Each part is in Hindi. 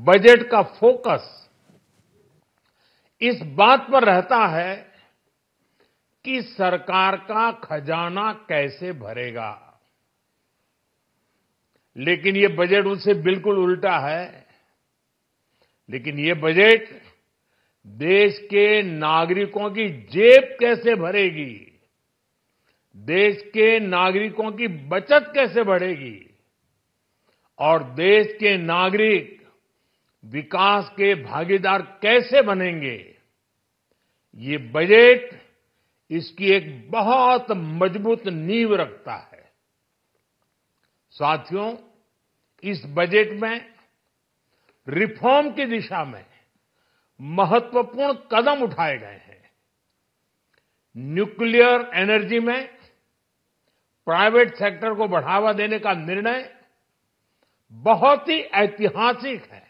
बजट का फोकस इस बात पर रहता है कि सरकार का खजाना कैसे भरेगा। लेकिन ये बजट उससे बिल्कुल उल्टा है। लेकिन ये बजट देश के नागरिकों की जेब कैसे भरेगी, देश के नागरिकों की बचत कैसे बढ़ेगी और देश के नागरिक विकास के भागीदार कैसे बनेंगे, ये बजट इसकी एक बहुत मजबूत नींव रखता है। साथियों, इस बजट में रिफॉर्म की दिशा में महत्वपूर्ण कदम उठाए गए हैं। न्यूक्लियर एनर्जी में प्राइवेट सेक्टर को बढ़ावा देने का निर्णय बहुत ही ऐतिहासिक है।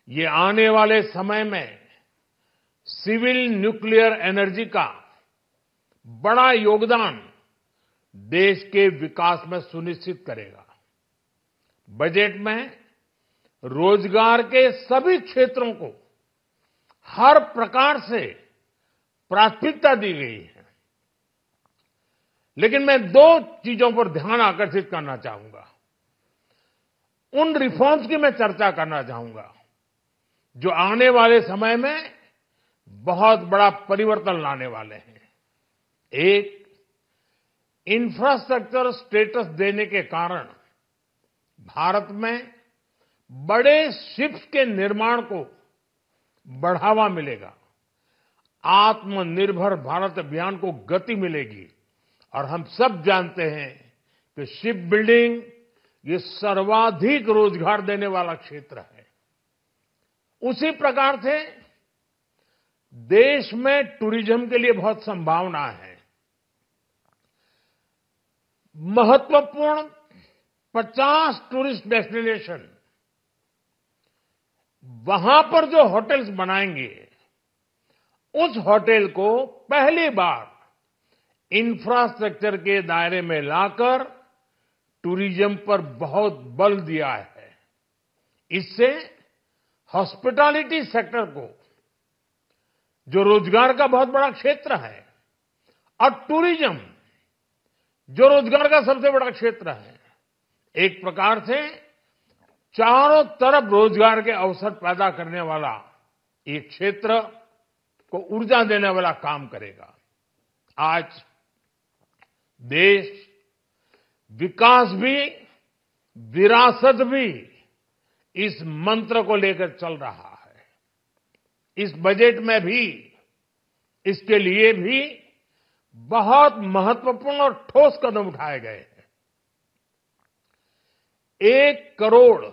ये आने वाले समय में सिविल न्यूक्लियर एनर्जी का बड़ा योगदान देश के विकास में सुनिश्चित करेगा। बजट में रोजगार के सभी क्षेत्रों को हर प्रकार से प्राथमिकता दी गई है। लेकिन मैं दो चीजों पर ध्यान आकर्षित करना चाहूंगा। उन रिफॉर्म्स की मैं चर्चा करना चाहूंगा जो आने वाले समय में बहुत बड़ा परिवर्तन लाने वाले हैं। एक, इंफ्रास्ट्रक्चर स्टेटस देने के कारण भारत में बड़े शिप्स के निर्माण को बढ़ावा मिलेगा। आत्मनिर्भर भारत अभियान को गति मिलेगी। और हम सब जानते हैं कि शिप बिल्डिंग ये सर्वाधिक रोजगार देने वाला क्षेत्र है। उसी प्रकार से देश में टूरिज्म के लिए बहुत संभावना है। महत्वपूर्ण 50 टूरिस्ट डेस्टिनेशन, वहां पर जो होटल्स बनाएंगे, उस होटल को पहली बार इंफ्रास्ट्रक्चर के दायरे में लाकर टूरिज्म पर बहुत बल दिया है। इससे हॉस्पिटैलिटी सेक्टर को, जो रोजगार का बहुत बड़ा क्षेत्र है, और टूरिज्म जो रोजगार का सबसे बड़ा क्षेत्र है, एक प्रकार से चारों तरफ रोजगार के अवसर पैदा करने वाला एक क्षेत्र को ऊर्जा देने वाला काम करेगा। आज देश विकास भी विरासत भी इस मंत्र को लेकर चल रहा है। इस बजट में भी इसके लिए भी बहुत महत्वपूर्ण और ठोस कदम उठाए गए हैं। 1 करोड़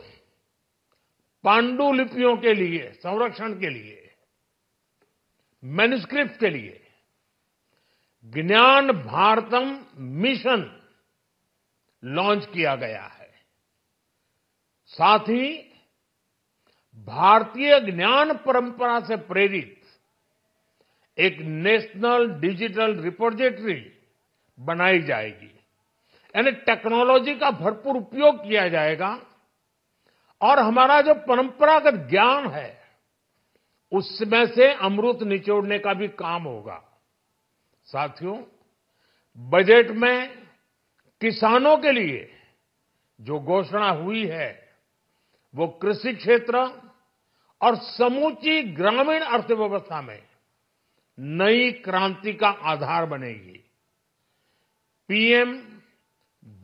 पांडुलिपियों के लिए संरक्षण के लिए, मैन्युस्क्रिप्ट के लिए ज्ञान भारतम मिशन लॉन्च किया गया है। साथ ही भारतीय ज्ञान परंपरा से प्रेरित एक नेशनल डिजिटल रिपोजिटरी बनाई जाएगी। यानी टेक्नोलॉजी का भरपूर उपयोग किया जाएगा और हमारा जो परंपरागत ज्ञान है उसमें से अमृत निचोड़ने का भी काम होगा। साथियों, बजट में किसानों के लिए जो घोषणा हुई है वो कृषि क्षेत्र और समूची ग्रामीण अर्थव्यवस्था में नई क्रांति का आधार बनेगी। पीएम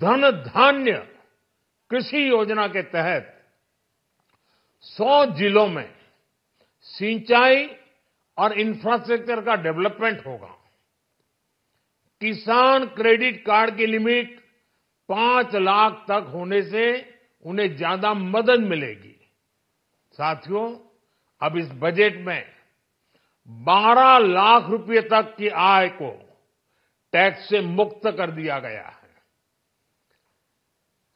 धन धान्य कृषि योजना के तहत 100 जिलों में सिंचाई और इंफ्रास्ट्रक्चर का डेवलपमेंट होगा। किसान क्रेडिट कार्ड की लिमिट 5 लाख तक होने से उन्हें ज्यादा मदद मिलेगी। साथियों, अब इस बजट में 12 लाख रुपए तक की आय को टैक्स से मुक्त कर दिया गया है।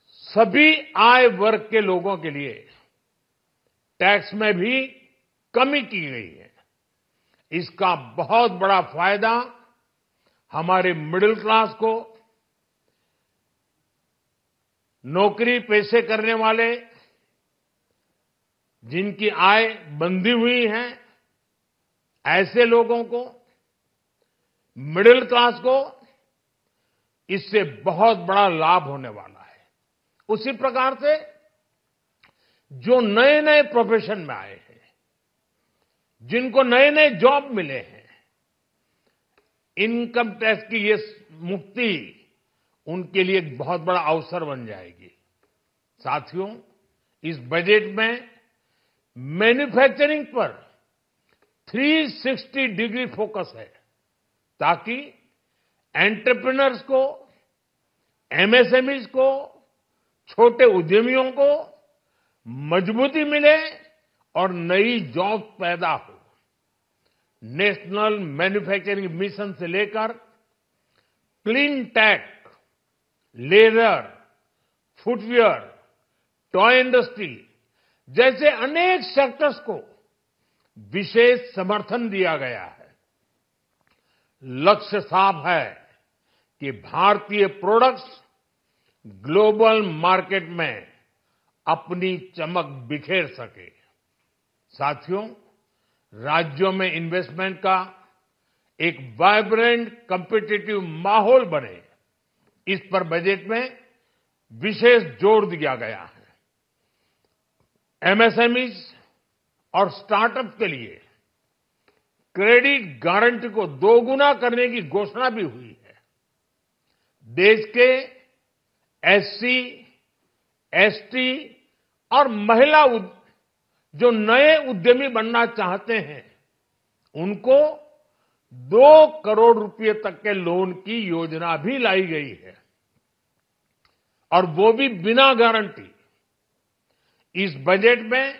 सभी आय वर्ग के लोगों के लिए टैक्स में भी कमी की गई है। इसका बहुत बड़ा फायदा हमारे मिडिल क्लास को, नौकरी पेशे करने वाले जिनकी आय बंधी हुई है, ऐसे लोगों को, मिडिल क्लास को इससे बहुत बड़ा लाभ होने वाला है। उसी प्रकार से जो नए नए प्रोफेशन में आए हैं, जिनको नए नए जॉब मिले हैं, इनकम टैक्स की ये मुक्ति उनके लिए एक बहुत बड़ा अवसर बन जाएगी। साथियों, इस बजट में मैन्युफैक्चरिंग पर 360 डिग्री फोकस है, ताकि एंटरप्रेन्योर्स को, एमएसएमईज को, छोटे उद्यमियों को मजबूती मिले और नई जॉब पैदा हो। नेशनल मैन्युफैक्चरिंग मिशन से लेकर clean tech, leather, footwear, toy industry जैसे अनेक सेक्टर्स को विशेष समर्थन दिया गया है। लक्ष्य साफ है कि भारतीय प्रोडक्ट्स ग्लोबल मार्केट में अपनी चमक बिखेर सके। साथियों, राज्यों में इन्वेस्टमेंट का एक वाइब्रेंट कॉम्पिटिटिव माहौल बने, इस पर बजट में विशेष जोर दिया गया है। एमएसएमईज और स्टार्टअप के लिए क्रेडिट गारंटी को दोगुना करने की घोषणा भी हुई है। देश के एससी, एसटी और महिला जो नए उद्यमी बनना चाहते हैं, उनको 2 करोड़ रुपए तक के लोन की योजना भी लाई गई है, और वो भी बिना गारंटी। इस बजट में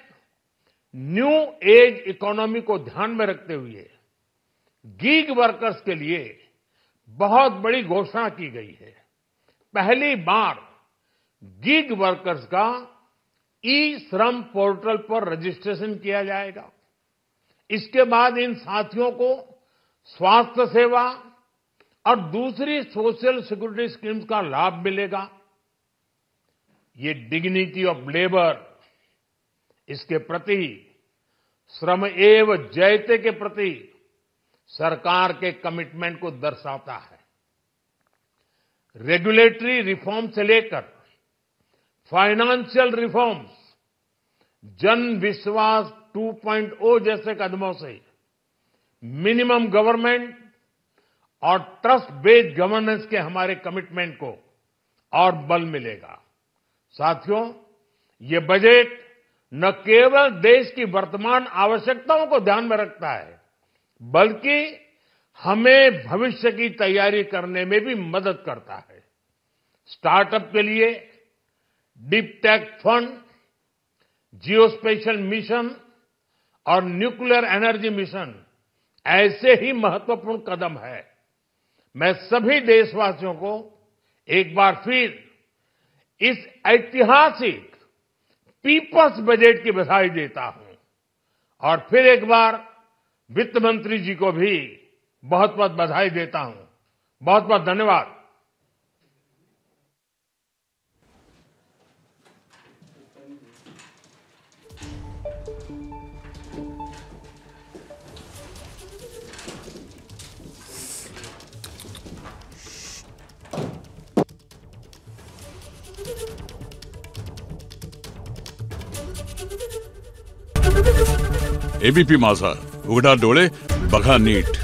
न्यू एज इकोनॉमी को ध्यान में रखते हुए गीग वर्कर्स के लिए बहुत बड़ी घोषणा की गई है। पहली बार गीग वर्कर्स का ई श्रम पोर्टल पर रजिस्ट्रेशन किया जाएगा। इसके बाद इन साथियों को स्वास्थ्य सेवा और दूसरी सोशल सिक्योरिटी स्कीम्स का लाभ मिलेगा। ये डिग्निटी ऑफ लेबर, इसके प्रति, श्रम एव जयते के प्रति सरकार के कमिटमेंट को दर्शाता है। रेगुलेटरी रिफॉर्म से लेकर फाइनेंशियल रिफॉर्म्स, जन विश्वास 2.0 जैसे कदमों से मिनिमम गवर्नमेंट और ट्रस्ट बेस्ड गवर्नेंस के हमारे कमिटमेंट को और बल मिलेगा। साथियों, ये बजट न केवल देश की वर्तमान आवश्यकताओं को ध्यान में रखता है, बल्कि हमें भविष्य की तैयारी करने में भी मदद करता है। स्टार्टअप के लिए deep tech fund, geospatial mission और न्यूक्लियर एनर्जी मिशन ऐसे ही महत्वपूर्ण कदम है। मैं सभी देशवासियों को एक बार फिर इस ऐतिहासिक पीपल्स बजट की बधाई देता हूं, और फिर एक बार वित्त मंत्री जी को भी बहुत बहुत बधाई देता हूं। बहुत बहुत धन्यवाद। एबीपी माझा, उघडा डोळे बघा नीट।